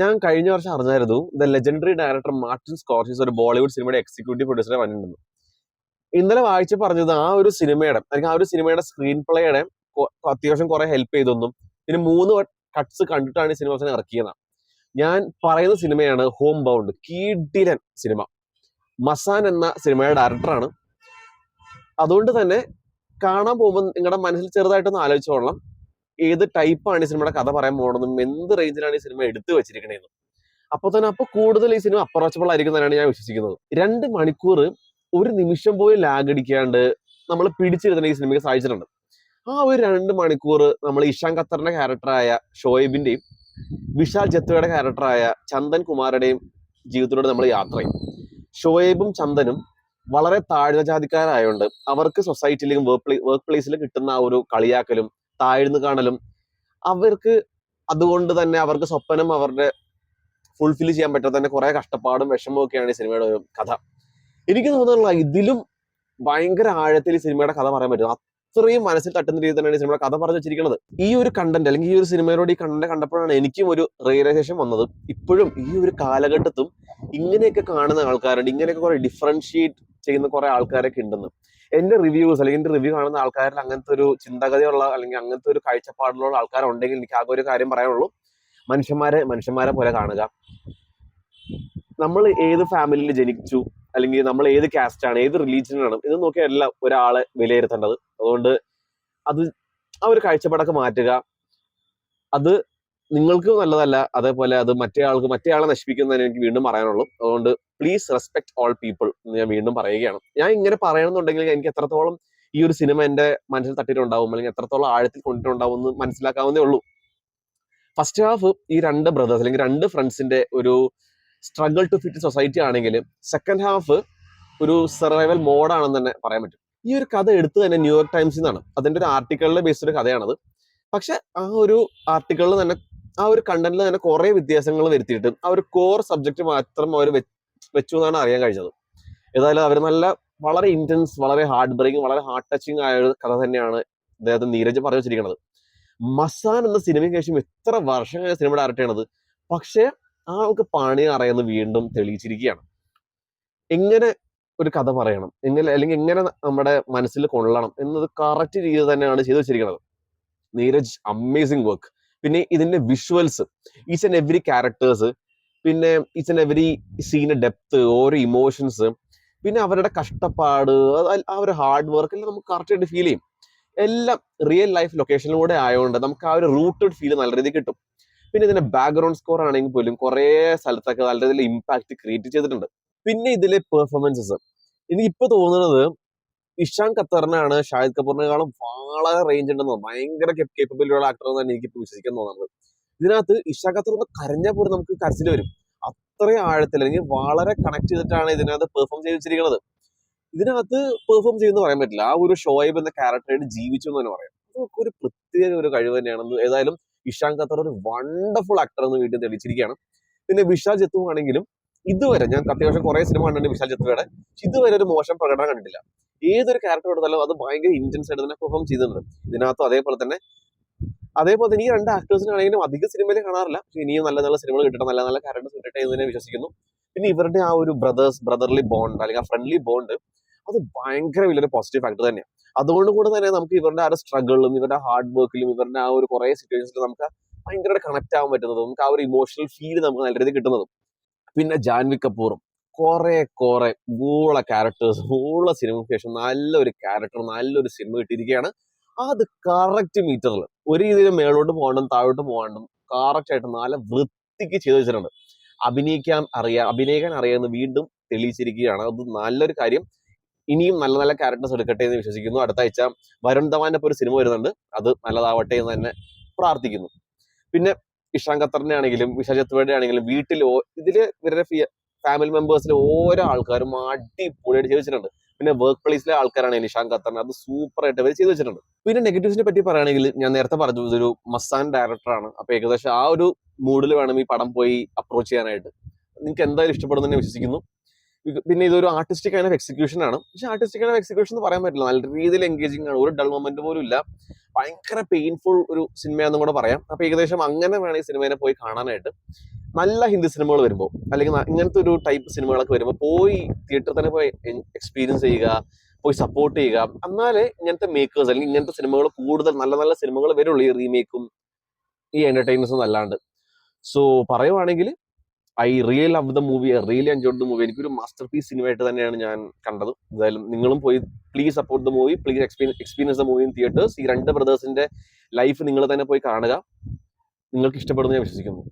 ഞാൻ കഴിഞ്ഞ വർഷം അറിഞ്ഞായിരുന്നു ദ ലെജൻഡറി ഡയറക്ടർ മാർട്ടിൻ സ്കോർസീസ് ഒരു ബോളിവുഡ് സിനിമയുടെ എക്സിക്യൂട്ടീവ് പ്രൊഡ്യൂസറെ വന്നിട്ടുണ്ട്. ഇന്നലെ വായിച്ച് പറഞ്ഞത് ആ ഒരു സിനിമയുടെ അല്ലെങ്കിൽ ആ ഒരു സിനിമയുടെ സ്ക്രീൻ പ്ലേയുടെ അത്യാവശ്യം കുറെ ഹെൽപ്പ് ചെയ്തൊന്നും പിന്നെ 3 കട്ട്സ് കണ്ടിട്ടാണ് ഈ സിനിമ അവസാനം ഇറക്കിയതാണ്. ഞാൻ പറയുന്ന സിനിമയാണ് ഹോം ബൗണ്ട്. കീടിലൻ സിനിമ. മസാൻ എന്ന സിനിമയുടെ ഡയറക്ടറാണ്. അതുകൊണ്ട് തന്നെ കാണാൻ പോകുമ്പോൾ നിങ്ങളുടെ മനസ്സിൽ ചെറുതായിട്ടൊന്ന് ആലോചിച്ചോളണം ഏത് ടൈപ്പാണ് ഈ സിനിമയുടെ കഥ പറയാൻ പോകണമെന്നും എന്ത് റേഞ്ചിലാണ് ഈ സിനിമ എടുത്തു വെച്ചിരിക്കണേന്നും. അപ്പൊ കൂടുതൽ ഈ സിനിമ അപ്രോച്ചബിൾ ആയിരിക്കും എന്നാണ് ഞാൻ വിശ്വസിക്കുന്നത്. 2 മണിക്കൂർ ഒരു നിമിഷം പോലും ലാഗ് അടിക്കാണ്ട് നമ്മൾ പിടിച്ചിരുന്ന ഈ സിനിമയ്ക്ക് സാധിച്ചിട്ടുണ്ട്. ആ ഒരു 2 മണിക്കൂർ നമ്മൾ ഇഷാൻ ഖത്തറിന്റെ ക്യാരക്ടറായ ഷോയിബിന്റെയും വിശാൽ ജത്വയുടെ ക്യാരക്ടറായ ചന്ദൻ കുമാരുടെയും ജീവിതത്തിലൂടെ നമ്മൾ യാത്ര ചെയ്യും. ഷോയേബും ചന്ദനും വളരെ താഴ്ന്ന ജാതിക്കാരായതുകൊണ്ട് അവർക്ക് സൊസൈറ്റിയിലും വർക്ക് പ്ലേസിലും കിട്ടുന്ന ആ ഒരു കളിയാക്കലും താഴ്ന്നു കാണലും അവർക്ക് അതുകൊണ്ട് തന്നെ അവർക്ക് സ്വപ്നം അവരുടെ ഫുൾഫിൽ ചെയ്യാൻ പറ്റാത്ത തന്നെ കുറെ കഷ്ടപ്പാടും വിഷമവും ഒക്കെയാണ് ഈ സിനിമയുടെ ഒരു കഥ. എനിക്ക് തോന്നുന്നുള്ള ഇതിലും ഭയങ്കര ആഴത്തിൽ ഈ സിനിമയുടെ കഥ പറയാൻ പറ്റും. അത്രയും മനസ്സിൽ തട്ടുന്ന രീതിയിൽ തന്നെയാണ് ഈ സിനിമയുടെ കഥ പറഞ്ഞു വെച്ചിരിക്കുന്നത്. ഈ ഒരു കണ്ടന്റ് അല്ലെങ്കിൽ ഈ ഒരു സിനിമയോട് ഈ കണ്ടന്റ് കണ്ടപ്പോഴാണ് എനിക്കും ഒരു റിയലൈസേഷൻ വന്നത്. ഇപ്പോഴും ഈ ഒരു കാലഘട്ടത്തും ഇങ്ങനെയൊക്കെ കാണുന്ന ആൾക്കാരുണ്ട്, ഇങ്ങനെയൊക്കെ കുറെ ഡിഫറൻഷിയേറ്റ് ചെയ്യുന്ന കുറെ ആൾക്കാരൊക്കെ ഉണ്ടെന്ന്. എന്റെ റിവ്യൂസ് അല്ലെങ്കിൽ എന്റെ റിവ്യൂ കാണുന്ന ആൾക്കാരിൽ അങ്ങനത്തെ ഒരു ചിന്താഗതിയുള്ള അല്ലെങ്കിൽ അങ്ങനത്തെ ഒരു കാഴ്ചപ്പാടിലുള്ള ആൾക്കാരുണ്ടെങ്കിൽ എനിക്ക് ആകെ ഒരു കാര്യം പറയാനുള്ളൂ, മനുഷ്യന്മാരെ പോലെ കാണുക. നമ്മൾ ഏത് ഫാമിലിയിൽ ജനിച്ചു അല്ലെങ്കിൽ നമ്മൾ ഏത് കാസ്റ്റാണ് ഏത് റിലീജിയനാണ് ഇത് നോക്കിയല്ല ഒരാളെ വിലയിരുത്തേണ്ടത്. അതുകൊണ്ട് അത് ആ ഒരു കാഴ്ചപ്പാടൊക്കെ മാറ്റുക. അത് നിങ്ങൾക്ക് നല്ലതല്ല, അതേപോലെ അത് മറ്റേയാളെ നശിപ്പിക്കുന്നതിന് എനിക്ക് വീണ്ടും പറയാനുള്ളൂ. അതുകൊണ്ട് പ്ലീസ് റെസ്പെക്ട് ഓൾ പീപ്പിൾ എന്ന് ഞാൻ വീണ്ടും പറയുകയാണ്. ഞാൻ ഇങ്ങനെ പറയണമെന്നുണ്ടെങ്കിൽ എനിക്ക് എത്രത്തോളം ഈ ഒരു സിനിമ എന്റെ മനസ്സിൽ തട്ടിയിട്ടുണ്ടാവും അല്ലെങ്കിൽ എത്രത്തോളം ആഴത്തിൽ കൊണ്ടിട്ടുണ്ടാവും എന്ന് മനസ്സിലാക്കാവുന്നേ ഉള്ളൂ. ഫസ്റ്റ് ഹാഫ് ഈ 2 ബ്രദേഴ്സ് അല്ലെങ്കിൽ 2 ഫ്രണ്ട്സിന്റെ ഒരു സ്ട്രഗിൾ ടു ഫിറ്റ് സൊസൈറ്റി ആണെങ്കിൽ സെക്കൻഡ് ഹാഫ് ഒരു സർവൈവൽ മോഡാണെന്ന് തന്നെ പറയാൻ പറ്റും. ഈ ഒരു കഥ എടുത്തു തന്നെ ന്യൂയോർക്ക് ടൈംസിൽ നിന്നാണ്. അതിന്റെ ഒരു ആർട്ടിക്കിളിൽ ബേസ്ഡ് ഒരു കഥയാണത്. പക്ഷെ ആ ഒരു ആർട്ടിക്കിളിൽ തന്നെ ആ ഒരു കണ്ടന്റിൽ തന്നെ കുറെ വ്യത്യാസങ്ങൾ വരുത്തിയിട്ട് ആ ഒരു കോർ സബ്ജക്ട് മാത്രം അവർ വെച്ചു എന്നാണ് അറിയാൻ കഴിഞ്ഞത്. ഏതായാലും അവർ വളരെ ഇന്റൻസ്, വളരെ ഹാർട്ട് ബ്രേക്കിംഗ്, വളരെ ഹാർട്ട് ടച്ചിങ് ആയ ഒരു കഥ തന്നെയാണ് അദ്ദേഹത്തെ നീരജ് പറഞ്ഞു വെച്ചിരിക്കുന്നത്. മസാൻ എന്ന സിനിമയ്ക്ക് ശേഷം എത്ര വർഷമായ സിനിമ ഡയറക്റ്റ് ചെയ്യണത്, പക്ഷെ ആൾക്ക് പണി അറിയുന്നത് വീണ്ടും തെളിയിച്ചിരിക്കുകയാണ്. എങ്ങനെ ഒരു കഥ പറയണം, അല്ലെങ്കിൽ എങ്ങനെ നമ്മുടെ മനസ്സിൽ കൊള്ളണം എന്നത് കറക്റ്റ് രീതി തന്നെയാണ് ചെയ്തു വെച്ചിരിക്കുന്നത്. Neeraj amazing work. പിന്നെ ഇതിന്റെ visuals, each and every characters, പിന്നെ ഈച്ച് ആൻഡ് എവറി സീന് ഡെപ്ത്, ഓരോ ഇമോഷൻസ്, പിന്നെ അവരുടെ കഷ്ടപ്പാട്, ആ ഒരു ഹാർഡ് വർക്ക് എല്ലാം നമുക്ക് കറക്റ്റ് ആയിട്ട് ഫീൽ ചെയ്യും. എല്ലാം റിയൽ ലൈഫ് ലൊക്കേഷനിലൂടെ ആയതുകൊണ്ട് നമുക്ക് ആ ഒരു റൂട്ടഡ് ഫീൽ നല്ല രീതിയിൽ കിട്ടും. പിന്നെ ഇതിന്റെ ബാക്ക്ഗ്രൗണ്ട് സ്കോർ ആണെങ്കിൽ പോലും കുറെ സ്ഥലത്തൊക്കെ നല്ല രീതിയിൽ ഇമ്പാക്ട് ക്രിയേറ്റ് ചെയ്തിട്ടുണ്ട്. പിന്നെ ഇതിലെ പെർഫോമൻസസ് എനിക്കിപ്പോ തോന്നുന്നത് ഇഷാൻ ഖത്തറിനാണ് ഷാഹിദ് കപൂറിനെക്കാളും വളരെ റേഞ്ച് ഉണ്ടെന്ന്, ഭയങ്കര കേപ്പബിലിറ്റി ഉള്ള ആക്ടർ എന്നാണ് എനിക്കിപ്പോ വിശ്വസിക്കാൻ തോന്നുന്നത്. ഇതിനകത്ത് ഇഷാൻ ഖത്തർ ഒന്ന് കരഞ്ഞാൽ പോലും നമുക്ക് കരച്ചിൽ വരും. അത്രയും ആഴത്തിൽ അല്ലെങ്കിൽ വളരെ കണക്ട് ചെയ്തിട്ടാണ് ഇതിനകത്ത് പെർഫോം ചെയ്ത് വെച്ചിരിക്കുന്നത്. ഇതിനകത്ത് പെർഫോം ചെയ്യുമെന്ന് പറയാൻ പറ്റില്ല. ആ ഒരു ഷോയിബ് എന്ന ക്യാരക്ടറായിട്ട് ജീവിച്ചു എന്ന് തന്നെ പറയാം. അതൊക്കെ ഒരു പ്രത്യേക ഒരു കഴിവ് തന്നെയാണെന്ന് ഏതായാലും ഇഷാൻ ഖത്തർ ഒരു വണ്ടർഫുൾ ആക്ടർ എന്ന് വീട്ടിൽ തെളിയിച്ചിരിക്കുകയാണ്. പിന്നെ വിശാൽ ജത്തു ആണെങ്കിലും ഇതുവരെ ഞാൻ അത്യാവശ്യം കുറെ സിനിമ കണ്ടിട്ടുണ്ട് വിശാൽ ജത്തുവയുടെ, ഇതുവരെ ഒരു മോശം പ്രകടനം കണ്ടിട്ടില്ല. ഏതൊരു ക്യാരക്ടർ എടുത്താലും അത് ഭയങ്കര ഇന്റൻസ് ആയിട്ട് തന്നെ പെർഫോം ചെയ്തിട്ടുണ്ട് ഇതിനകത്തും. അതേപോലെ തന്നെ ഈ 2 ആക്ടേഴ്സിനാണെങ്കിലും അധിക സിനിമയിൽ കാണാറില്ല, പക്ഷെ ഇനിയും നല്ല നല്ല സിനിമകൾ കിട്ടട്ടെ, നല്ല നല്ല ക്യാരക്ടേഴ്സ് കിട്ടട്ടെ എന്ന് തന്നെ വിശ്വസിക്കുന്നു. പിന്നെ ഇവരുടെ ആ ഒരു ബ്രദർലി ബോണ്ട് അല്ലെങ്കിൽ ആ ഫ്രണ്ട്ലി ബോണ്ട് അത് ഭയങ്കര വലിയൊരു പോസിറ്റീവ് ഫാക്ടർ തന്നെയാണ്. അതുകൊണ്ട് കൂടെ തന്നെ നമുക്ക് ഇവരുടെ ആ ഒരു സ്ട്രഗിളും ഇവരുടെ ഹാർഡ് വർക്കിലും ഇവരുടെ ആ ഒരു കുറെ സിറ്റുവേഷൻസിലും നമുക്ക് ഭയങ്കര കണക്ട് ആവാൻ പറ്റുന്നതും നമുക്ക് ആ ഒരു ഇമോഷണൽ ഫീൽ നമുക്ക് നല്ല രീതിയിൽ കിട്ടുന്നതും. പിന്നെ ജാൻവി കപൂറും കുറെ ഊള ക്യാരക്ടേഴ്സ്, ഊള സിനിമയ്ക്ക് ശേഷം നല്ലൊരു ക്യാരക്ടർ, നല്ലൊരു സിനിമ കിട്ടിയിരിക്കുകയാണ്. അത് കറക്റ്റ് മീറ്ററിൽ ഒരു രീതിയിൽ മേളോട്ട് പോകണ്ടും താഴോട്ട് പോകാണ്ടും കറക്റ്റ് ആയിട്ട് നല്ല വൃത്തിക്ക് ചെയ്തു വെച്ചിട്ടുണ്ട്. അഭിനയിക്കാൻ അറിയാമെന്ന് വീണ്ടും തെളിയിച്ചിരിക്കുകയാണ്. അത് നല്ലൊരു കാര്യം. ഇനിയും നല്ല നല്ല ക്യാരക്ടേഴ്സ് എടുക്കട്ടെ എന്ന് വിശ്വസിക്കുന്നു. അടുത്ത ആഴ്ച വരുൺ ധവാന്റെ ഒരു സിനിമ വരുന്നുണ്ട്, അത് നല്ലതാവട്ടെ എന്ന് തന്നെ പ്രാർത്ഥിക്കുന്നു. പിന്നെ ഇഷാൻ ഖത്തറിന്റെ ആണെങ്കിലും വിശാൽ ജത്വയുടെ ആണെങ്കിലും വീട്ടിൽ ഇതില് ഇവരുടെ ഫാമിലി മെമ്പേഴ്സിലെ ഓരോ ആൾക്കാരും അടിപൊളിയായിട്ട് ചെയ്തു വെച്ചിട്ടുണ്ട്. പിന്നെ വർക്ക് പ്ലേസിലെ ആൾക്കാരാണ് ഇഷാൻ ഖത്തറിന് അത് സൂപ്പർ ആയിട്ട് അവർ ചെയ്തു വെച്ചിട്ടുണ്ട്. പിന്നെ നെഗറ്റീവ്സിനെ പറ്റി പറയുകയാണെങ്കിൽ ഞാൻ നേരത്തെ പറഞ്ഞു ഇതൊരു മസാൻ ഡയറക്ടറാണ്. അപ്പൊ ഏകദേശം ആ ഒരു മൂഡിൽ വേണം ഈ പടം പോയി അപ്രോച്ച് ചെയ്യാനായിട്ട്. നിങ്ങൾക്ക് എന്തായാലും ഇഷ്ടപ്പെടുന്നതിനെ വിശ്വസിക്കുന്നു. പിന്നെ ഇതൊരു ആർട്ടിസ്റ്റിക് കൈൻഡ് ഓഫ് എക്സിക്യൂഷൻ ആണ്. പക്ഷെ ആർട്ടിസ്റ്റിക് കൈൻഡ് ഓഫ് എക്സിക്യൂഷൻ എന്ന് പറയാൻ പറ്റില്ല, നല്ല രീതിയിൽ എൻഗേജിങ് ആണ്, ഒരു ഡൾ മൊമെന്റ് പോലും ഇല്ല. ഭയങ്കര പെയിൻഫുൾ ഒരു സിനിമയാണെന്നും കൂടെ പറയാം. അപ്പൊ ഏകദേശം അങ്ങനെ വേണം ഈ സിനിമയെ പോയി കാണാനായിട്ട്. നല്ല ഹിന്ദി സിനിമകൾ വരുമ്പോൾ, അല്ലെങ്കിൽ ഇങ്ങനത്തെ ഒരു ടൈപ്പ് സിനിമകളൊക്കെ വരുമ്പോൾ പോയി തിയേറ്ററിൽ തന്നെ പോയി എക്സ്പീരിയൻസ് ചെയ്യുക, പോയി സപ്പോർട്ട് ചെയ്യുക. എന്നാലേ ഇങ്ങനത്തെ മേക്കേഴ്സ് അല്ലെങ്കിൽ ഇങ്ങനത്തെ സിനിമകൾ കൂടുതൽ നല്ല നല്ല സിനിമകൾ വരുള്ളൂ, ഈ റീമേക്കും ഈ എന്റർടൈൻമെന്റ്സും അല്ലാണ്ട്. സോ പറയുവാണെങ്കിൽ I really love the movie, I really enjoyed the movie. എനിക്കൊരു മാസ്റ്റർ പീസ് സിനിമയായിട്ട് തന്നെയാണ് ഞാൻ കണ്ടത്. എന്തായാലും നിങ്ങളും പോയി please support the movie, please experience the movie in theatres. ഈ രണ്ട് ബ്രദേഴ്സിന്റെ ലൈഫ് നിങ്ങൾ തന്നെ പോയി കാണുക, നിങ്ങൾക്ക് ഇഷ്ടപ്പെടുന്നു ഞാൻ വിശ്വസിക്കുന്നു.